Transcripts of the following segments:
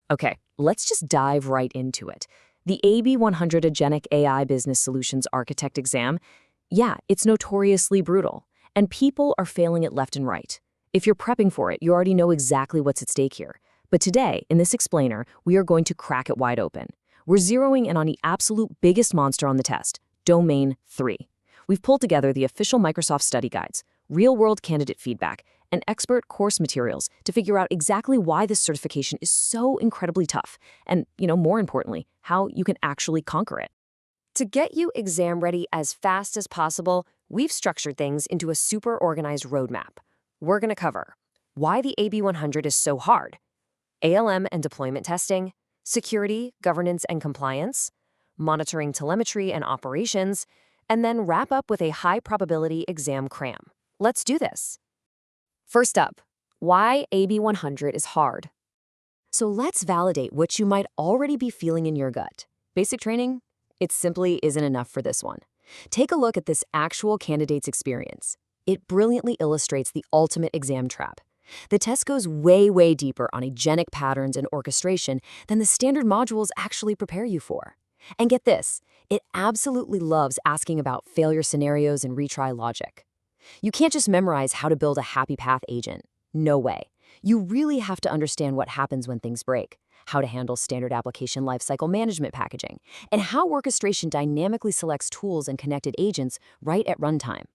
Okay, let's just dive right into it. The AB-100 Agentic AI Business Solutions Architect exam, yeah, it's notoriously brutal, and people are failing it left and right. If you're prepping for it, you already know exactly what's at stake here. But today, in this explainer, we are going to crack it wide open. We're zeroing in on the absolute biggest monster on the test, Domain 3. We've pulled together the official Microsoft study guides, real-world candidate feedback, and expert course materials to figure out exactly why this certification is so incredibly tough, and, more importantly, how you can actually conquer it. To get you exam ready as fast as possible, we've structured things into a super organized roadmap. We're going to cover why the AB-100 is so hard, ALM and deployment testing, security, governance and compliance, monitoring telemetry and operations, and then wrap up with a high-probability exam cram. Let's do this. First up, why AB-100 is hard. So let's validate what you might already be feeling in your gut. Basic training? It simply isn't enough for this one. Take a look at this actual candidate's experience. It brilliantly illustrates the ultimate exam trap. The test goes way, way deeper on agentic patterns and orchestration than the standard modules actually prepare you for. And get this, it absolutely loves asking about failure scenarios and retry logic. You can't just memorize how to build a happy path agent. No way. You really have to understand what happens when things break, how to handle standard application lifecycle management packaging, and how orchestration dynamically selects tools and connected agents right at runtime.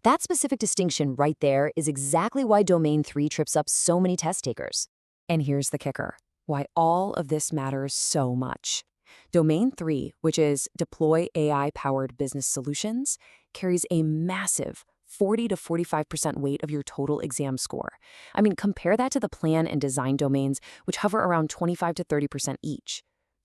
That specific distinction right there is exactly why Domain 3 trips up so many test takers. And here's the kicker, why all of this matters so much. Domain 3, which is Deploy AI-Powered Business Solutions, carries a massive 40 to 45% weight of your total exam score. I mean, compare that to the plan and design domains, which hover around 25 to 30% each.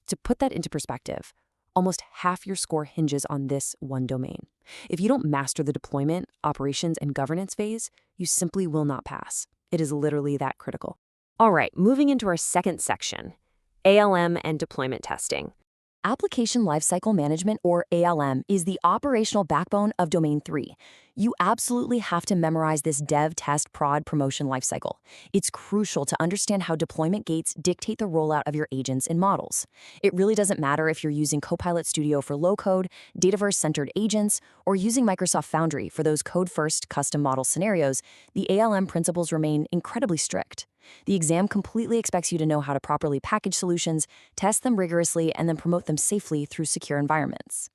To put that into perspective, almost half your score hinges on this one domain. If you don't master the deployment, operations, and governance phase, you simply will not pass. It is literally that critical. All right, moving into our second section, ALM and deployment testing. Application Lifecycle Management, or ALM, is the operational backbone of Domain 3. You absolutely have to memorize this dev, test, prod, promotion lifecycle. It's crucial to understand how deployment gates dictate the rollout of your agents and models. It really doesn't matter if you're using Copilot Studio for low-code, Dataverse-centered agents, or using Microsoft Foundry for those code-first custom model scenarios, the ALM principles remain incredibly strict. The exam completely expects you to know how to properly package solutions, test them rigorously, and then promote them safely through secure environments.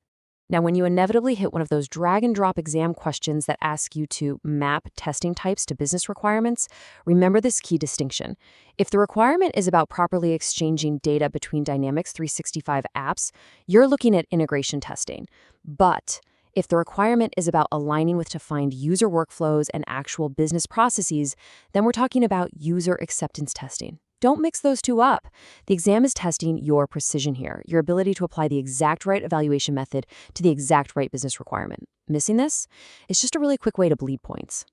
Now, when you inevitably hit one of those drag-and-drop exam questions that ask you to map testing types to business requirements, remember this key distinction. If the requirement is about properly exchanging data between Dynamics 365 apps, you're looking at integration testing. But if the requirement is about aligning with defined user workflows and actual business processes, then we're talking about user acceptance testing. Don't mix those two up. The exam is testing your precision here, your ability to apply the exact right evaluation method to the exact right business requirement. Missing this? It's just a really quick way to bleed points.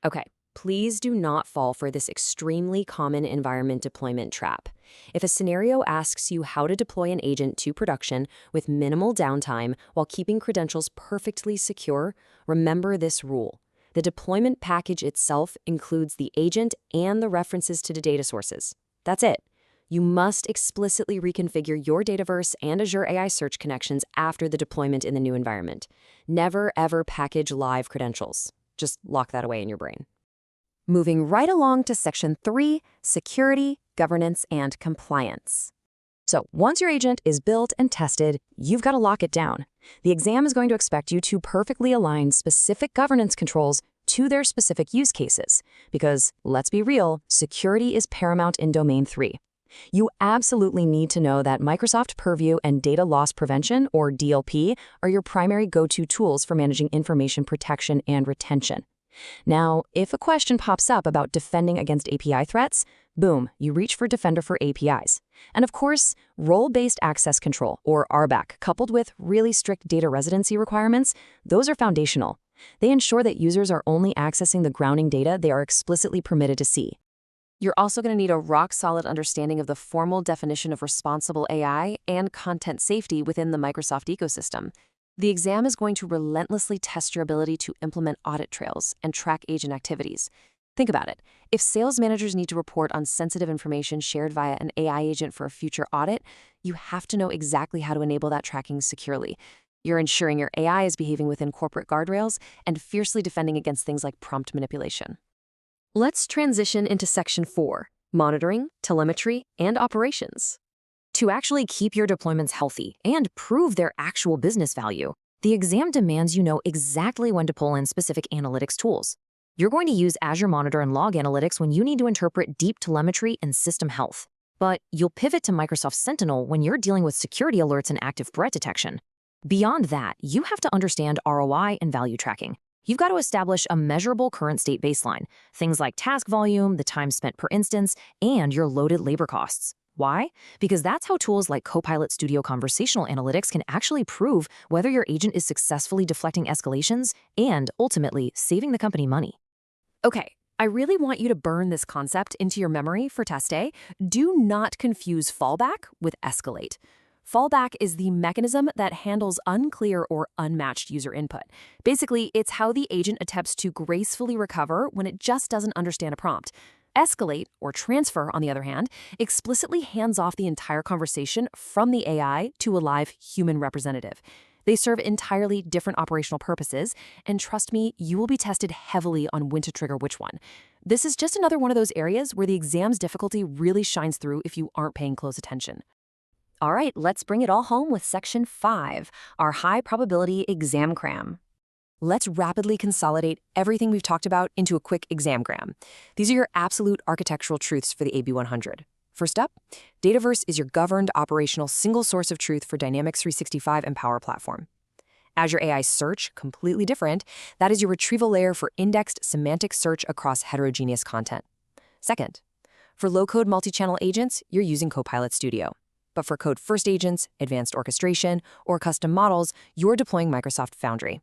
Okay, please do not fall for this extremely common environment deployment trap. If a scenario asks you how to deploy an agent to production with minimal downtime while keeping credentials perfectly secure, remember this rule. The deployment package itself includes the agent and the references to the data sources. That's it. You must explicitly reconfigure your Dataverse and Azure AI Search connections after the deployment in the new environment. Never, ever package live credentials. Just lock that away in your brain. Moving right along to Section 3, Security, Governance, and Compliance. So once your agent is built and tested, you've got to lock it down. The exam is going to expect you to perfectly align specific governance controls to their specific use cases. Because, let's be real, security is paramount in Domain 3. You absolutely need to know that Microsoft Purview and Data Loss Prevention, or DLP, are your primary go-to tools for managing information protection and retention. Now, if a question pops up about defending against API threats, boom, you reach for Defender for APIs. And of course, role-based access control, or RBAC, coupled with really strict data residency requirements, those are foundational. They ensure that users are only accessing the grounding data they are explicitly permitted to see. You're also going to need a rock-solid understanding of the formal definition of responsible AI and content safety within the Microsoft ecosystem. The exam is going to relentlessly test your ability to implement audit trails and track agent activities. Think about it. If sales managers need to report on sensitive information shared via an AI agent for a future audit, you have to know exactly how to enable that tracking securely. You're ensuring your AI is behaving within corporate guardrails and fiercely defending against things like prompt manipulation. Let's transition into Section 4, monitoring, telemetry, and operations. To actually keep your deployments healthy and prove their actual business value, the exam demands you know exactly when to pull in specific analytics tools. You're going to use Azure Monitor and Log Analytics when you need to interpret deep telemetry and system health. But you'll pivot to Microsoft Sentinel when you're dealing with security alerts and active threat detection. Beyond that, you have to understand ROI and value tracking. You've got to establish a measurable current state baseline, things like task volume, the time spent per instance, and your loaded labor costs. Why? Because that's how tools like Copilot Studio Conversational Analytics can actually prove whether your agent is successfully deflecting escalations and, ultimately, saving the company money. Okay, I really want you to burn this concept into your memory for test day. Do not confuse fallback with escalate. Fallback is the mechanism that handles unclear or unmatched user input. Basically, it's how the agent attempts to gracefully recover when it just doesn't understand a prompt. Escalate, or transfer, on the other hand, explicitly hands off the entire conversation from the AI to a live human representative. They serve entirely different operational purposes, and trust me, you will be tested heavily on when to trigger which one. This is just another one of those areas where the exam's difficulty really shines through if you aren't paying close attention. All right, let's bring it all home with Section 5, our high-probability exam cram. Let's rapidly consolidate everything we've talked about into a quick examgram. These are your absolute architectural truths for the AB-100. First up, Dataverse is your governed operational single source of truth for Dynamics 365 and Power Platform. Azure AI Search, completely different. That is your retrieval layer for indexed semantic search across heterogeneous content. Second, for low-code multi-channel agents, you're using Copilot Studio. But for code-first agents, advanced orchestration, or custom models, you're deploying Microsoft Foundry.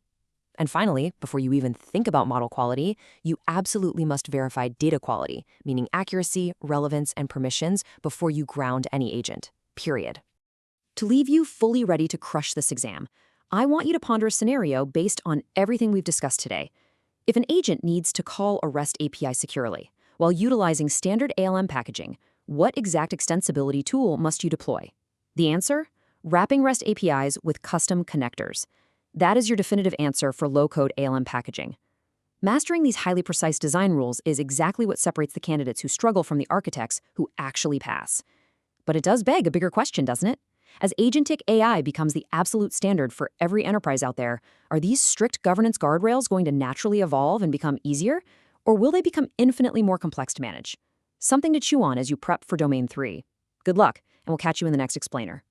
And finally, before you even think about model quality, you absolutely must verify data quality, meaning accuracy, relevance, and permissions before you ground any agent, period. To leave you fully ready to crush this exam, I want you to ponder a scenario based on everything we've discussed today. If an agent needs to call a REST API securely, while utilizing standard ALM packaging, what exact extensibility tool must you deploy? The answer? Wrapping REST APIs with custom connectors. That is your definitive answer for low-code ALM packaging. Mastering these highly precise design rules is exactly what separates the candidates who struggle from the architects who actually pass. But it does beg a bigger question, doesn't it? As Agentic AI becomes the absolute standard for every enterprise out there, are these strict governance guardrails going to naturally evolve and become easier? Or will they become infinitely more complex to manage? Something to chew on as you prep for Domain 3. Good luck, and we'll catch you in the next explainer.